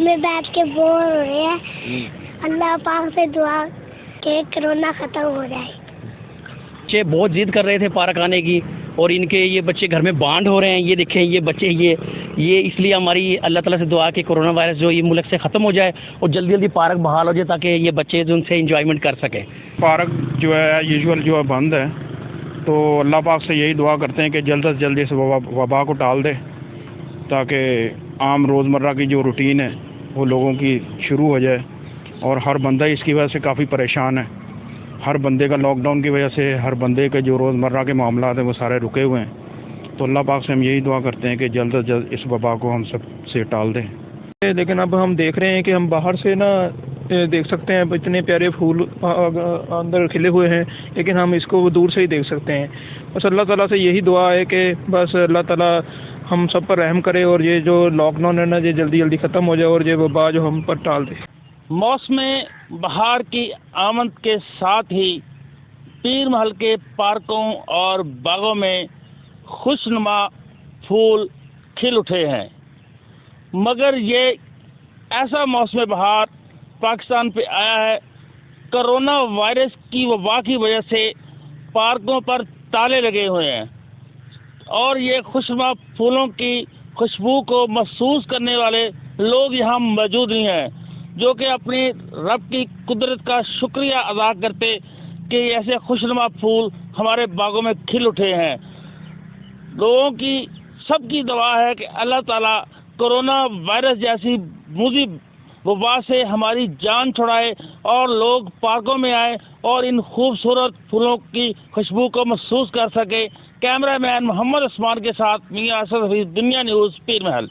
में बैठ के बोर हो रहे हैं। अल्लाह पाक से दुआ के कोरोना खत्म हो जाए। बच्चे बहुत जिद कर रहे थे पार्क आने की, और इनके ये बच्चे घर में बांड हो रहे हैं। ये देखें, ये बच्चे ये इसलिए हमारी अल्लाह ताला से दुआ कि कोरोना वायरस जो ये मुल्क से ख़त्म हो जाए और जल्दी जल्दी पार्क बहाल हो जाए, ताकि ये बच्चे जो उनसे इंजॉयमेंट कर सकें। पार्क जो है यूजुअल जो है बंद है, तो अल्लाह पाक से यही दुआ करते हैं कि जल्द से जल्द इस वबा को टाल दे, ताकि आम रोज़मर्रा की जो रूटीन है वो लोगों की शुरू हो जाए। और हर बंदा इसकी वजह से काफ़ी परेशान है। हर बंदे का लॉकडाउन की वजह से हर बंदे के जो रोज़मर्रा के मामला हैं वो सारे रुके हुए हैं। तो अल्लाह पाक से हम यही दुआ करते हैं कि जल्द से जल्द इस वबा को हम सब से टाल दें। लेकिन अब हम देख रहे हैं कि हम बाहर से ना देख सकते हैं इतने प्यारे फूल अंदर खिले हुए हैं, लेकिन हम इसको दूर से ही देख सकते हैं। बस अल्लाह ताला से यही दुआ है कि बस अल्लाह ताला हम सब पर रहम करे और ये जो लॉकडाउन है ना ये जल्दी जल्दी ख़त्म हो जाए और ये वबा जो हम पर टाल दे। मौसम बहार की आमद के साथ ही पीर महल के पार्कों और बागों में खुशनुमा फूल खिल उठे हैं, मगर ये ऐसा मौसम बहार पाकिस्तान पे आया है कोरोना वायरस की वबा की वजह से पार्कों पर ताले लगे हुए हैं, और ये खुशनुमा फूलों की खुशबू को महसूस करने वाले लोग यहाँ मौजूद नहीं हैं, जो कि अपनी रब की कुदरत का शुक्रिया अदा करते कि ऐसे खुशनुमा फूल हमारे बागों में खिल उठे हैं। लोगों की सबकी दुआ है कि अल्लाह ताला कोरोना वायरस जैसी मुज़ी वबा से हमारी जान छुड़ाए और लोग पार्कों में आए और इन खूबसूरत फूलों की खुशबू को महसूस कर सके। कैमरामैन मोहम्मद उस्मान के साथ मियां असद हफीज, दुनिया न्यूज़, पीर महल।